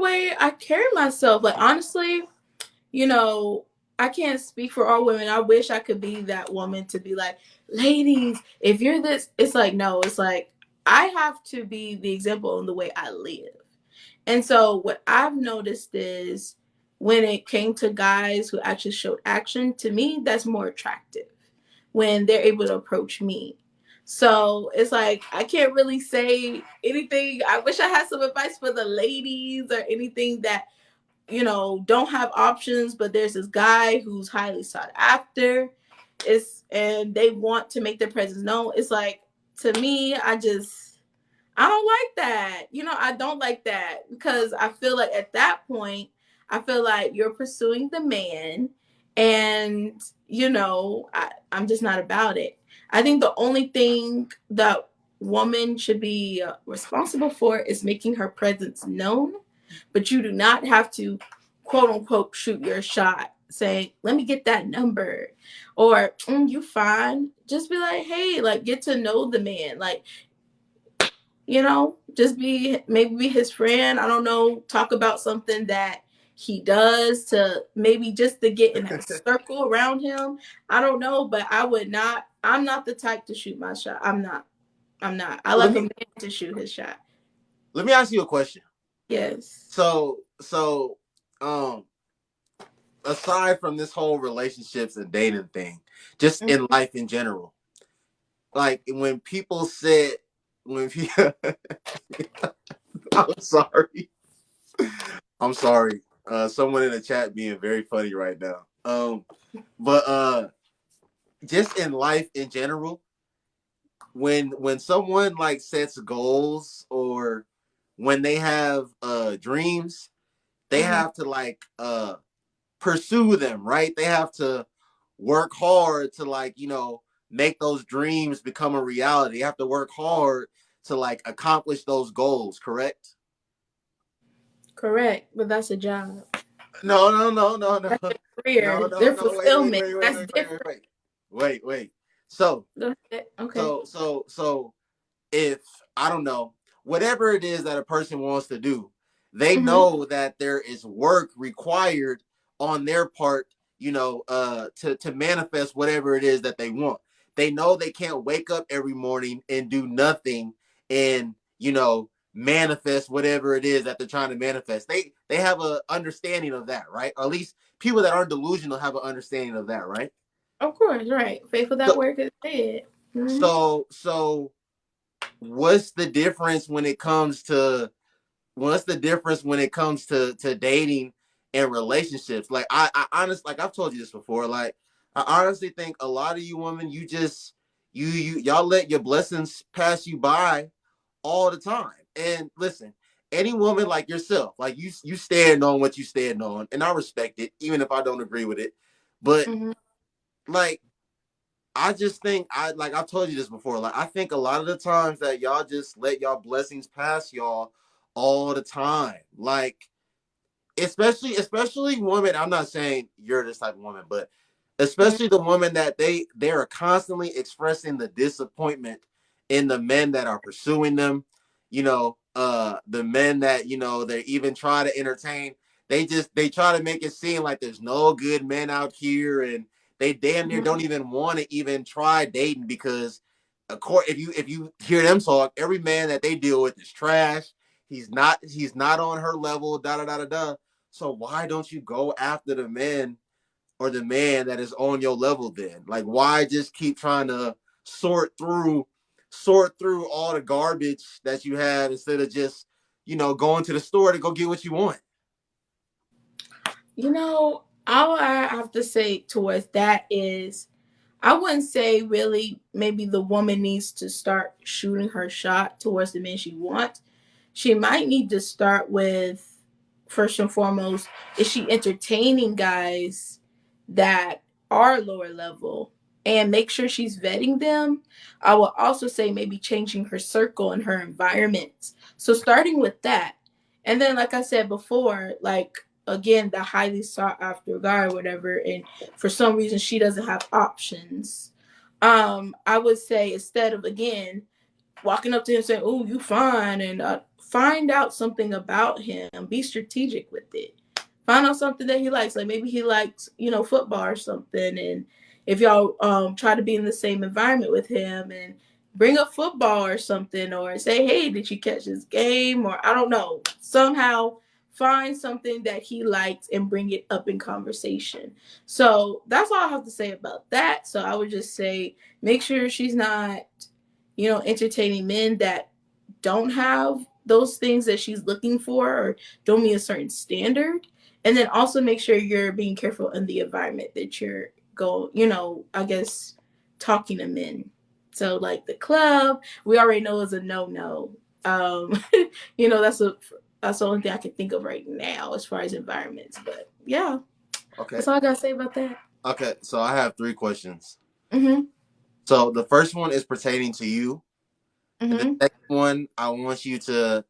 way I carry myself. Like honestly, you know, I can't speak for all women. I wish I could be that woman to be like, ladies, if you're this, it's like, no, it's like, I have to be the example in the way I live. And so, what I've noticed is when it came to guys who actually showed action, to me, that's more attractive when they're able to approach me. So it's like I can't really say anything. I wish I had some advice for the ladies or anything that don't have options, but there's this guy who's highly sought after. And they want to make their presence known. It's like, to me, I don't like that. I don't like that because I feel like at that point, I feel like you're pursuing the man, and I'm just not about it. I think the only thing that woman should be responsible for is making her presence known, but you do not have to quote unquote shoot your shot saying, let me get that number, or you fine. Just be like, hey, like, get to know the man, like, just maybe be his friend. I don't know, talk about something that he does to maybe just to get in that circle around him. I don't know, but I'm not the type to shoot my shot. I'm not. I Let like a me man to shoot his shot. let me ask you a question. Yes. So um aside from this whole relationships and dating thing, just in Mm-hmm. life in general, like when people said when people I'm sorry. I'm sorry. Someone in the chat being very funny right now. But just in life in general, when someone like sets goals or when they have dreams, they Mm-hmm. have to like pursue them, right? They have to work hard to like, make those dreams become a reality. They have to work hard to like accomplish those goals, correct? Correct, but that's a job. No, no, no, no, no. That's their No, career. no, Their no. Wait, wait, fulfillment. wait, wait, That's wait, wait, wait, different. wait. Wait, wait. So, Go ahead. Okay. so if I don't know, whatever it is that a person wants to do, they Mm-hmm. know that there is work required on their part, to manifest whatever it is that they want. They know they can't wake up every morning and do nothing and, manifest whatever it is that they're trying to manifest. They have a understanding of that, right? Or at least people that aren't delusional have an understanding of that, right? Of course, right. Faithful that So work is dead. Mm-hmm. so what's the difference when it comes to dating and relationships? Like I honestly, like I've told you this before, like I honestly think a lot of you women, you just y'all let your blessings pass you by all the time. And listen, any woman like yourself, like you stand on what you stand on, and I respect it, even if I don't agree with it. But Mm-hmm. like I just think I've told you this before. Like I think a lot of the times that y'all just let y'all blessings pass y'all all the time. Like especially women. I'm not saying you're this type of woman, but especially the woman that they are constantly expressing the disappointment in the men that are pursuing them. The men that they even try to entertain. They try to make it seem like there's no good men out here, and they damn near Mm-hmm. don't even want to even try dating because, of course, if you hear them talk, every man that they deal with is trash. He's not on her level. Da da da da da. So why don't you go after the men or the man that is on your level then? Like why just keep trying to sort through all the garbage that you have instead of just, going to the store to go get what you want? All I have to say towards that is I wouldn't say really maybe the woman needs to start shooting her shot towards the men she wants. She might need to start with, first and foremost, is she entertaining guys that are lower level, and make sure she's vetting them. I will also say maybe changing her circle and her environment. So starting with that. And then, like I said before, like, again, the highly sought after guy or whatever, and for some reason she doesn't have options. I would say, instead of, again, walking up to him saying, "Oh, you fine," and find out something about him. Be strategic with it. Find out something that he likes. Like maybe he likes, football or something. And if y'all try to be in the same environment with him and bring up football or something, or say, "Hey, did you catch this game?" Or I don't know. Somehow find something that he likes and bring it up in conversation. So that's all I have to say about that. So I would just say make sure she's not, entertaining men that don't have those things that she's looking for or don't meet a certain standard. And then also make sure you're being careful in the environment that you're I guess talking to men. So like the club, we already know is a no. Um, that's the only thing I can think of right now as far as environments. But yeah, Okay. that's all I gotta say about that. Okay. So I have three questions. Mhm. So the first one is pertaining to you. And the Mhm. second one, I want you to,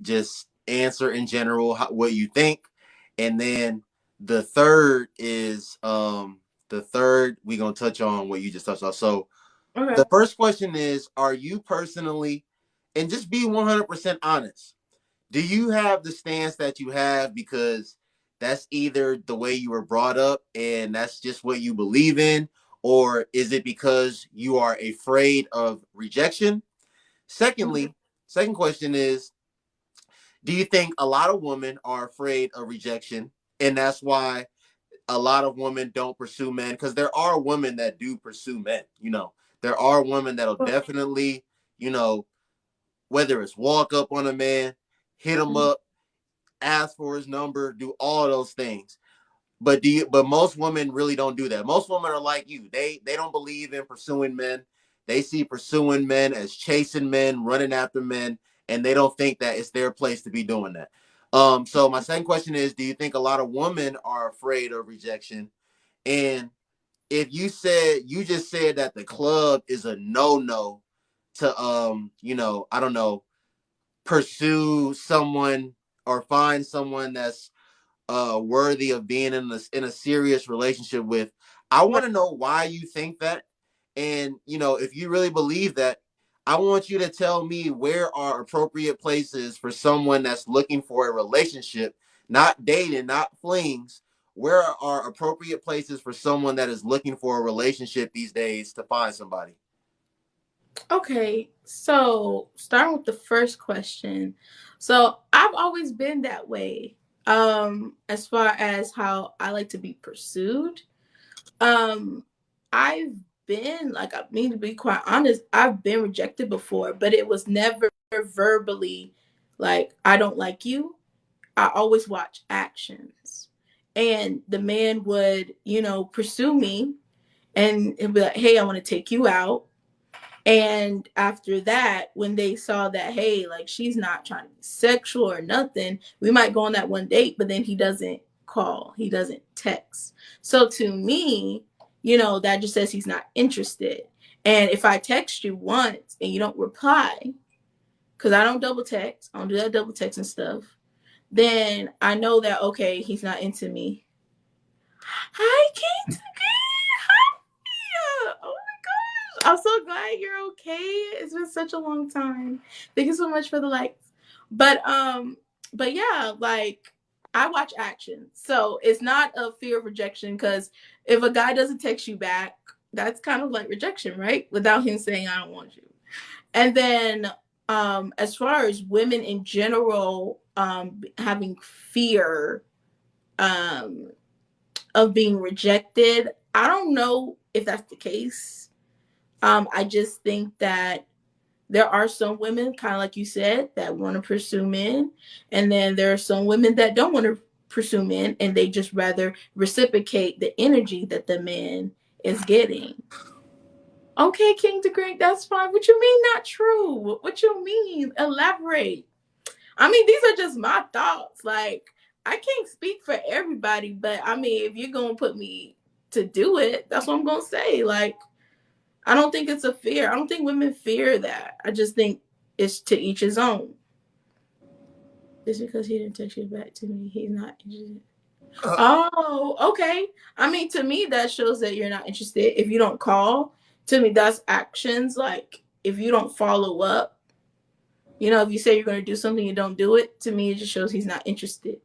just answer in general what you think. And then the third is we're gonna touch on what you just touched on. So Okay. the first question is, are you personally, and just be 100% honest, do you have the stance that you have because that's either the way you were brought up and that's just what you believe in, or is it because you are afraid of rejection? Mhm. Secondly, second question is, do you think a lot of women are afraid of rejection and that's why a lot of women don't pursue men? Because there are women that do pursue men. There are women that'll definitely, you know whether it's walk up on a man, hit him Mhm. up, ask for his number, do all those things. But most women really don't do that. Most women are like you. They don't believe in pursuing men. They see pursuing men as chasing men, running after men, and they don't think that it's their place to be doing that. So my second question is, do you think a lot of women are afraid of rejection? And if you just said that the club is a no to I don't know, pursue someone or find someone that's worthy of being in a serious relationship with. I want to know why you think that, and if you really believe that, I want you to tell me where are appropriate places for someone that's looking for a relationship, not dating, not flings. Where are appropriate places for someone that is looking for a relationship these days to find somebody? Okay, so starting with the first question. So I've always been that way. As far as how I like to be pursued. Um, I've been like I mean to be quite honest, I've been rejected before, but it was never verbally like I don't like you. I always watch actions. And the man would, pursue me and he'd be like, "Hey, I want to take you out." And after that, when they saw that, hey, like she's not trying to be sexual or nothing, we might go on that one date, but then he doesn't call, he doesn't text. So to me, that just says he's not interested. And if I text you once and you don't reply, because I don't double text, I don't do that double text and stuff, then I know that, okay, he's not into me. Hi, Kate. Hi. Oh my gosh. I'm so glad you're okay. It's been such a long time. Thank you so much for the likes. But yeah, like I watch action. So it's not a fear of rejection because if a guy doesn't text you back, that's kind of like rejection, right? Without him saying I don't want you. And then as far as women in general having fear um of being rejected, I don't know if that's the case. I just think that there are some women, kind of like you said, that want to pursue men, and then there are some women that don't want to pursue men, and they just rather reciprocate the energy that the man is getting. Okay, King the Great, that's fine. What you mean not true? What you mean? Elaborate. I mean, these are just my thoughts. Like, I can't speak for everybody, but I mean, if you're gonna put me to do it, that's what I'm gonna say. Like, I don't think it's a fear. I don't think women fear that. I just think it's to each his own. Just because he didn't text you back to me, he's not interested. Oh, okay. I mean, to me, that shows that you're not interested. If you don't call, to me, that's actions. Like, if you don't follow up, if you say you're going to do something and don't do it, to me, it just shows he's not interested.